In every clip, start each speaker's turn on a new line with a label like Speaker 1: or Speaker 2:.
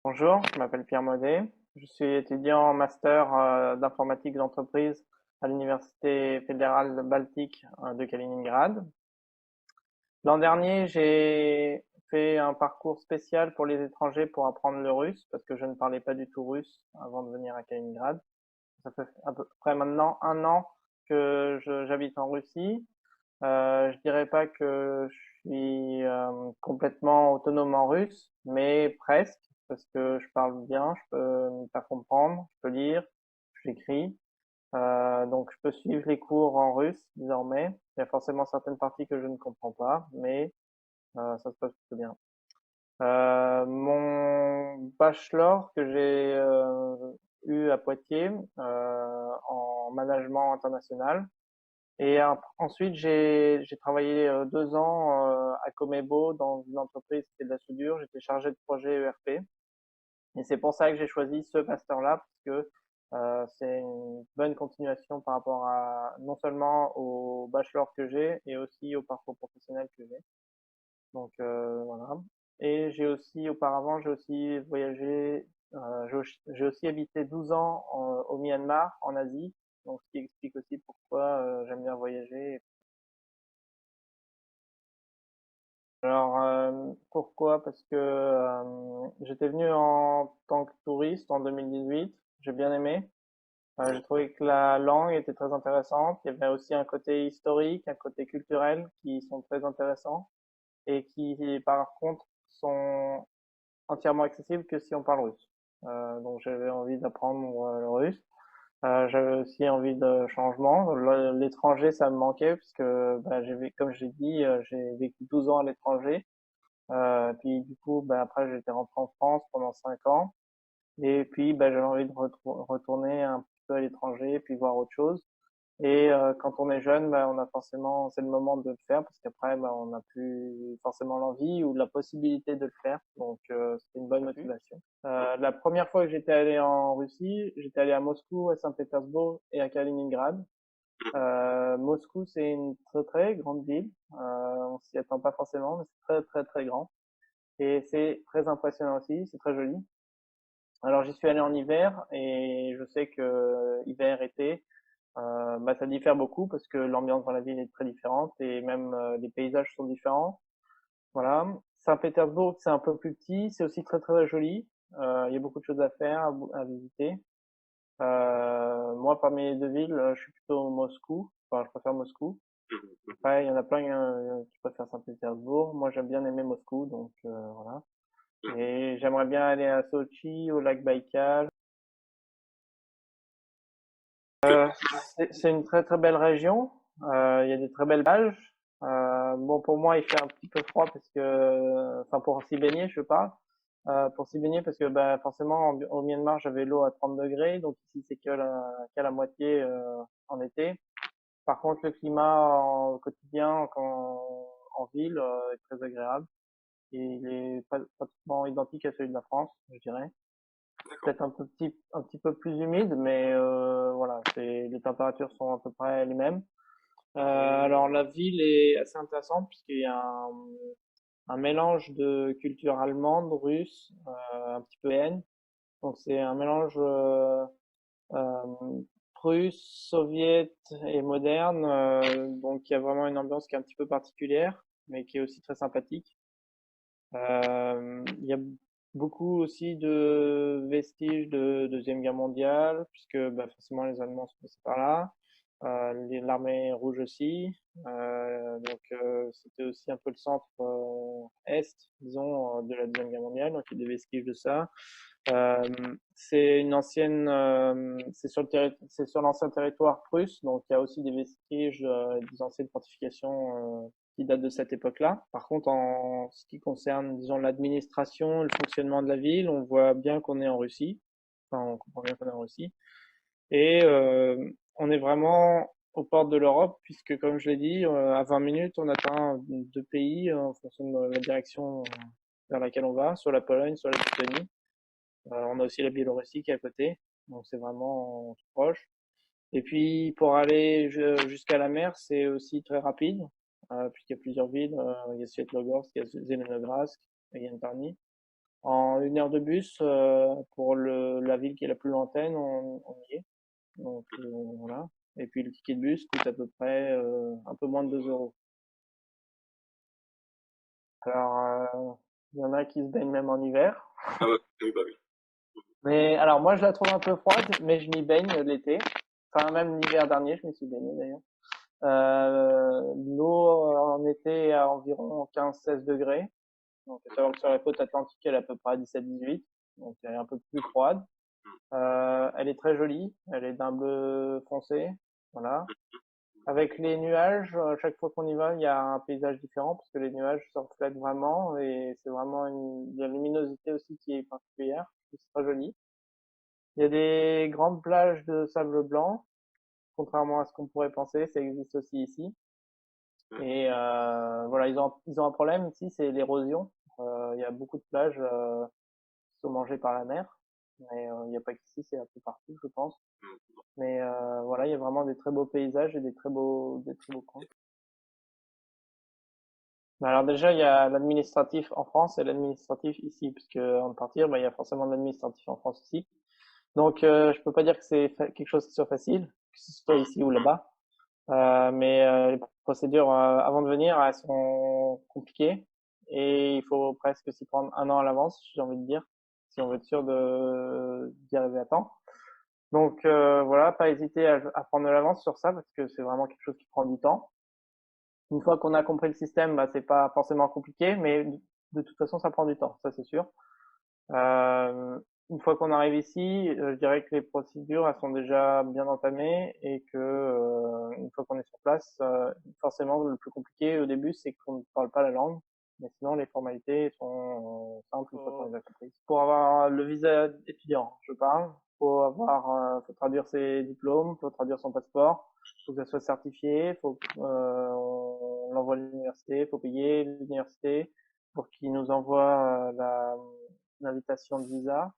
Speaker 1: Bonjour, je m'appelle Pierre Maudet. Je suis étudiant en master d'informatique d'entreprise à l'Université fédérale baltique de Kaliningrad. L'an dernier, j'ai fait un parcours spécial pour les étrangers pour apprendre le russe parce que je ne parlais pas du tout russe avant de venir à Kaliningrad. Ça fait à peu près maintenant un an que j'habite en Russie. Je dirais pas que je suis complètement autonome en russe, mais presque, parce que je parle bien, je peux me faire comprendre, je peux lire, j'écris. Donc je peux suivre les cours en russe désormais. Il y a forcément certaines parties que je ne comprends pas, mais ça se passe plutôt bien. Mon bachelor que j'ai eu à Poitiers en management international, et ensuite, j'ai travaillé 2 ans à Comebo dans une entreprise qui fait de la soudure. J'étais chargé de projet ERP. Et c'est pour ça que j'ai choisi ce master-là, parce que c'est une bonne continuation par rapport à non seulement au bachelor que j'ai, et aussi au parcours professionnel que j'ai. Donc voilà. Et auparavant, j'ai aussi voyagé, j'ai aussi habité 12 ans au Myanmar, en Asie. Donc ce qui explique aussi pourquoi j'aime bien voyager. Alors, pourquoi? Parce que j'étais venu en tant que touriste en 2018. J'ai bien aimé. J'ai trouvé que la langue était très intéressante. Il y avait aussi un côté historique, un côté culturel qui sont très intéressants et qui, par contre, sont entièrement accessibles que si on parle russe. Donc, j'avais envie d'apprendre le russe. J'avais aussi envie de changement. L'étranger, ça me manquait puisque, bah, comme j'ai dit, j'ai vécu 12 ans à l'étranger. Puis du coup, bah, après, j'étais rentré en France pendant 5 ans. Et puis, bah, j'avais envie de retourner un petit peu à l'étranger, puis voir autre chose. Et quand on est jeune, bah, on a forcément, c'est le moment de le faire, parce qu'après, bah, on n'a plus forcément l'envie ou la possibilité de le faire. Donc, c'était une bonne motivation. La première fois que j'étais allé en Russie, j'étais allé à Moscou, à Saint-Pétersbourg et à Kaliningrad. Moscou, c'est une très très grande ville. On s'y attend pas forcément, mais c'est très très très grand. Et c'est très impressionnant aussi, c'est très joli. Alors j'y suis allé en hiver et je sais que hiver, été, bah, ça diffère beaucoup parce que l'ambiance dans la ville est très différente et même les paysages sont différents. Voilà. Saint-Pétersbourg, c'est un peu plus petit, c'est aussi très très joli. Il y a beaucoup de choses à faire, à visiter. Moi, parmi les deux villes, je suis plutôt Moscou. Enfin, je préfère Moscou. Après, il y en a plein qui préfèrent Saint-Pétersbourg. Moi, j'aime bien aimer Moscou, donc voilà. Et j'aimerais bien aller à Sochi, au lac Baïkal. C'est une très très belle région. Il y a des très belles plages. Bon, pour moi, il fait un petit peu froid parce que, enfin, pour s'y baigner, je parle. Pour s'y baigner parce que, bah, forcément, au Myanmar, j'avais l'eau à 30 degrés, donc ici, c'est qu'à la moitié en été. Par contre, le climat au quotidien, en ville, est très agréable. Et il est pratiquement identique à celui de la France, je dirais. Peut-être un petit peu plus humide, mais voilà, les températures sont à peu près les mêmes. Alors la ville est assez intéressante puisqu'il y a un mélange de culture allemande, russe, un petit peu haine. Donc c'est un mélange euh, prusse, soviète et moderne. Donc il y a vraiment une ambiance qui est un petit peu particulière, mais qui est aussi très sympathique. Il y a beaucoup aussi de vestiges de Deuxième Guerre mondiale, puisque bah, forcément les Allemands sont passés par là, l'armée rouge aussi. C'était aussi un peu le centre est, disons, de la Deuxième Guerre mondiale, donc il y a des vestiges de ça. C'est une ancienne, c'est sur l'ancien territoire prusse, donc il y a aussi des vestiges des anciennes fortifications qui datent de cette époque-là. Par contre, en ce qui concerne, disons, l'administration, le fonctionnement de la ville, on voit bien qu'on est en Russie. Enfin, on comprend bien qu'on est en Russie. Et on est vraiment aux portes de l'Europe, puisque, comme je l'ai dit, à 20 minutes, on atteint deux pays en fonction de la direction vers laquelle on va, soit la Pologne, soit la Lituanie. On a aussi la Biélorussie qui est à côté, donc c'est vraiment tout proche. Et puis pour aller jusqu'à la mer, c'est aussi très rapide, puisqu'il y a plusieurs villes. Il y a Svetogorsk, il y a Zelenogradsk, il y a Yantarny. En 1 heure de bus, pour la ville qui est la plus lointaine, on y est. Donc voilà. Et puis le ticket de bus coûte à peu près un peu moins de 2 euros. Alors, il y en a qui se baignent même en hiver.
Speaker 2: Ah ouais, oui, bah oui.
Speaker 1: Mais alors moi je la trouve un peu froide, mais je m'y baigne l'été. Enfin même l'hiver dernier, je m'y suis baigné d'ailleurs. L'eau en été est à environ 15-16 degrés. Donc faut savoir que sur la côte atlantique elle est à peu près à 17-18. Donc elle est un peu plus froide. Elle est très jolie, elle est d'un bleu foncé. Voilà. Avec les nuages, chaque fois qu'on y va, il y a un paysage différent parce que les nuages se reflètent vraiment et c'est vraiment la luminosité aussi qui est particulière. C'est très joli. Il y a des grandes plages de sable blanc, contrairement à ce qu'on pourrait penser, ça existe aussi ici. Et voilà, ils ont un problème ici, c'est l'érosion. Il y a beaucoup de plages qui sont mangées par la mer, mais il n'y a pas qu'ici, c'est un peu partout, je pense. Mais voilà, il y a vraiment des très beaux paysages et des très beaux coins. Bah, alors déjà, il y a l'administratif en France et l'administratif ici, puisque avant de partir, bah, il y a forcément l'administratif en France ici. Donc, je peux pas dire que c'est quelque chose qui soit facile, que ce soit ici ou là-bas. Mais les procédures avant de venir, elles sont compliquées et il faut presque s'y prendre 1 an à l'avance, j'ai envie de dire, si on veut être sûr d'y arriver à temps. Donc voilà, pas hésiter à prendre de l'avance sur ça parce que c'est vraiment quelque chose qui prend du temps. Une fois qu'on a compris le système, bah, c'est pas forcément compliqué, mais de toute façon, ça prend du temps, ça c'est sûr. Euh, une fois qu'on arrive ici, je dirais que les procédures elles sont déjà bien entamées et que une fois qu'on est sur place, forcément le plus compliqué au début c'est qu'on ne parle pas la langue, mais sinon les formalités sont simples une fois qu'on les a comprises. Pour avoir le visa étudiant, je parle, faut traduire ses diplômes, faut traduire son passeport, faut que ça soit certifié, faut on l'envoie à l'université, faut payer l'université pour qu'ils nous envoient l'invitation de visa.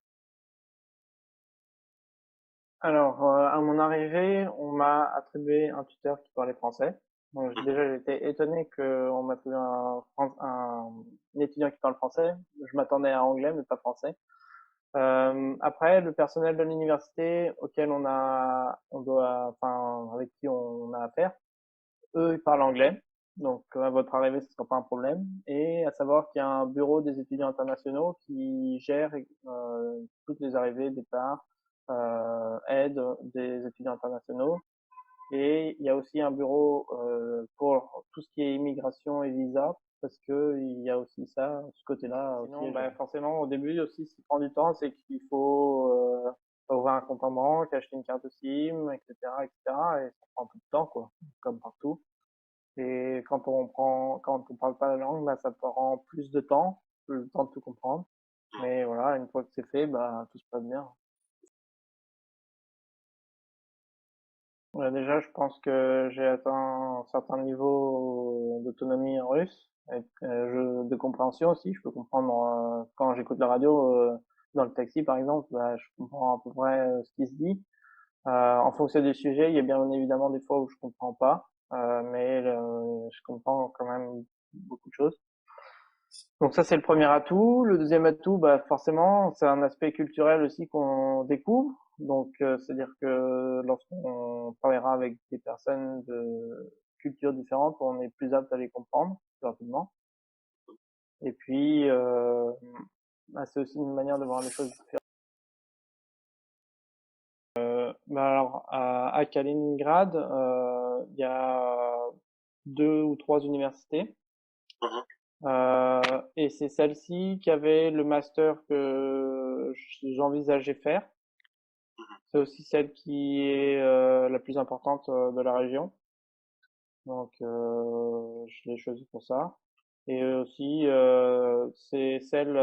Speaker 1: Alors, à mon arrivée, on m'a attribué un tuteur qui parlait français. Donc, déjà, j'étais étonné qu'on m'attribue un étudiant qui parle français. Je m'attendais à anglais, mais pas français. Après, le personnel de l'université auquel avec qui on a affaire, eux, ils parlent anglais. Donc, à votre arrivée, ce ne sera pas un problème. Et à savoir qu'il y a un bureau des étudiants internationaux qui gère toutes les arrivées, départs, aide des étudiants internationaux. Et il y a aussi un bureau pour tout ce qui est immigration et visa, parce que il y a aussi ça, ce côté-là. Sinon, bah, forcément, au début aussi, ce qui prend du temps, c'est qu'il faut ouvrir un compte en banque, acheter une carte SIM, etc., etc. Et ça prend un peu de temps, quoi, comme partout. Et quand on parle pas la langue, bah, ça prend plus de temps, le temps de tout comprendre. Mais voilà, une fois que c'est fait, bah, tout se passe bien. Déjà, je pense que j'ai atteint un certain niveau d'autonomie en russe, et de compréhension aussi. Je peux comprendre quand j'écoute la radio dans le taxi, par exemple, bah, je comprends à peu près ce qui se dit. En fonction du sujet, il y a bien évidemment des fois où je comprends pas, mais je comprends quand même beaucoup de choses. Donc ça, c'est le premier atout. Le deuxième atout, bah, forcément, c'est un aspect culturel aussi qu'on découvre. Donc, c'est-à-dire que lorsqu'on travaillera avec des personnes de cultures différentes, on est plus apte à les comprendre plus rapidement. Et puis, bah, c'est aussi une manière de voir les choses différentes. Bah alors, à Kaliningrad, il y a 2 ou 3 universités. Et c'est celle-ci qui avait le master que j'envisageais faire. C'est aussi celle qui est la plus importante de la région. Donc, je l'ai choisie pour ça. Et aussi, c'est celle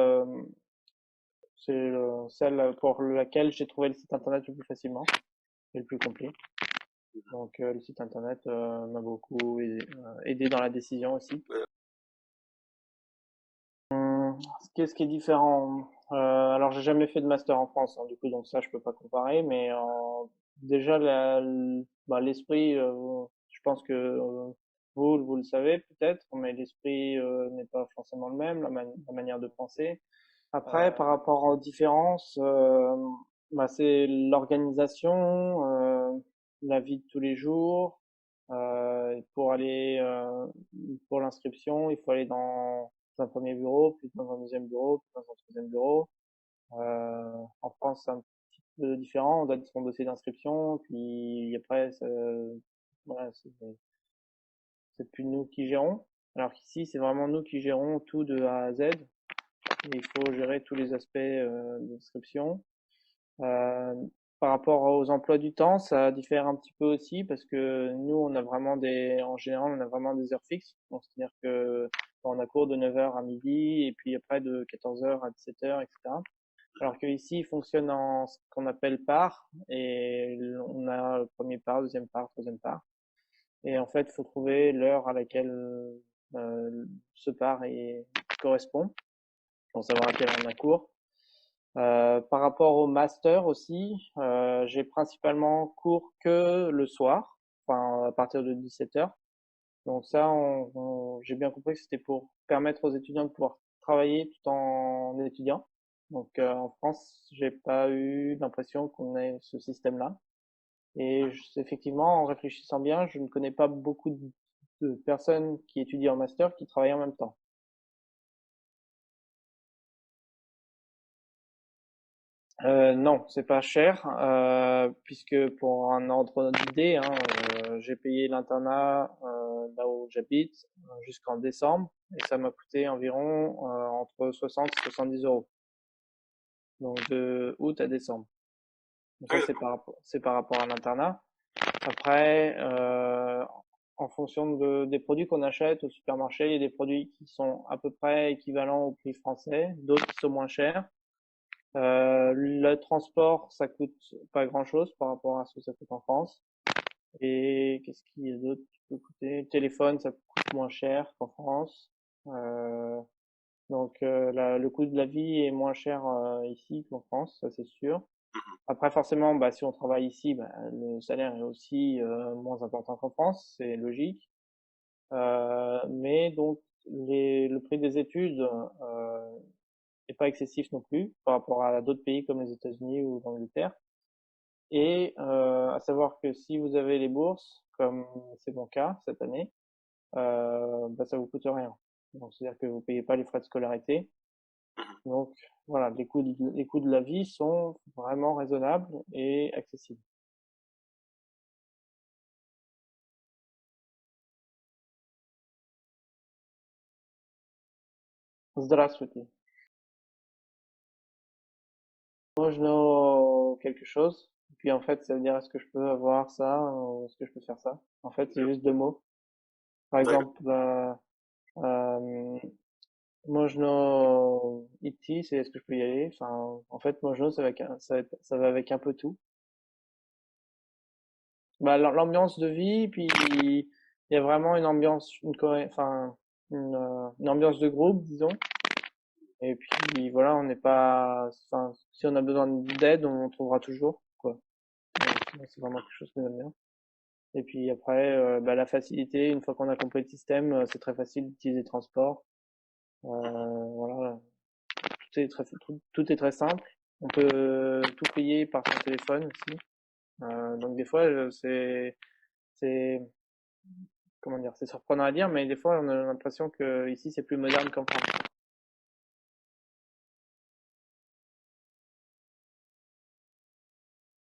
Speaker 1: pour laquelle j'ai trouvé le site internet le plus facilement et le plus complet. Donc, le site internet m'a beaucoup aidé dans la décision aussi. Qu'est-ce qui est différent? Alors j'ai jamais fait de master en France, hein, du coup donc ça je peux pas comparer, mais déjà bah, l'esprit, je pense que vous le savez peut-être, mais l'esprit n'est pas forcément le même, la manière de penser. Après, par
Speaker 2: Euh,
Speaker 1: rapport aux différences, bah, c'est l'organisation, la vie de tous les jours. Pour aller pour l'inscription, il faut aller dans un premier bureau, puis dans un deuxième bureau, puis dans un troisième bureau. En France, c'est un petit peu différent. On donne son dossier d'inscription, puis après, voilà, c'est plus nous qui gérons. Alors qu'ici, c'est vraiment nous qui gérons tout de A à Z. Et il faut gérer tous les aspects d'inscription. Euh, Par rapport aux emplois du temps, ça diffère un petit peu aussi parce que nous, en général, on a vraiment des heures fixes. Donc, c'est-à-dire que on a cours de 9 heures à midi et puis après de 14 heures à 17 heures, etc. Alors que ici, il fonctionne en ce qu'on appelle part et on a le premier part, deuxième part, troisième part. Et en fait, il faut trouver l'heure à laquelle ce part correspond pour savoir à quelle heure on a cours. Par rapport au master aussi, j'ai principalement cours que le soir, enfin à partir de 17 heures. Donc ça, j'ai bien compris que c'était pour permettre aux étudiants de pouvoir travailler tout en étudiant. Donc en France, j'ai pas eu l'impression qu'on ait ce système-là. Et effectivement, en réfléchissant bien, je ne connais pas beaucoup de personnes qui étudient en master qui travaillent en même temps. Non, c'est pas cher, puisque pour un ordre d'idée, hein, j'ai payé l'internat là où j'habite jusqu'en décembre et ça m'a coûté environ entre 60 et 70 euros. Donc de août à décembre. Donc
Speaker 2: ah
Speaker 1: ça
Speaker 2: oui, d'accord.
Speaker 1: c'est par rapport à l'internat. Après, en fonction des produits qu'on achète au supermarché, il y a des produits qui sont à peu près équivalents au prix français, d'autres qui sont moins chers. Le transport, ça coûte pas grand-chose par rapport à ce que ça coûte en France. Et qu'est-ce qu'il y a d'autre qui peut coûter? Le téléphone, ça coûte moins cher qu'en France. Euh, le coût de la vie est moins cher ici qu'en France, ça c'est sûr. Après, forcément, bah, si on travaille ici, bah, le salaire est aussi moins important qu'en France, c'est logique. Mais donc, le prix des études est pas excessif non plus par rapport à d'autres pays comme les États-Unis ou l'Angleterre. Et à savoir que si vous avez les bourses, comme c'est mon cas cette année, bah, ça vous coûte rien. Donc c'est-à-dire que vous payez pas les frais de scolarité. Donc voilà, les coûts de la vie sont vraiment raisonnables et accessibles. Здравствуйте. Можно quelque chose. Et puis en fait, ça veut dire est-ce que je peux avoir ça ou est-ce que je peux faire ça. En fait, c'est juste deux mots. Par
Speaker 2: D'accord.
Speaker 1: exemple, euh, Mojno Iti, c'est est-ce que je peux y aller? Enfin, en fait, Mojno, ça va avec un peu tout. Bah, l'ambiance de vie, puis il y a vraiment une ambiance, enfin, une ambiance de groupe, disons. Et puis voilà, on n'est pas, enfin, si on a besoin d'aide, on trouvera toujours, quoi. Donc, c'est vraiment quelque chose que j'aime bien. Et puis après, bah, la facilité, une fois qu'on a compris le système, c'est très facile d'utiliser le transport. Voilà, tout est très simple. On peut tout payer par son téléphone aussi. Donc des fois, c'est, comment dire, c'est surprenant à dire, mais des fois, on a l'impression que ici, c'est plus moderne qu'en France.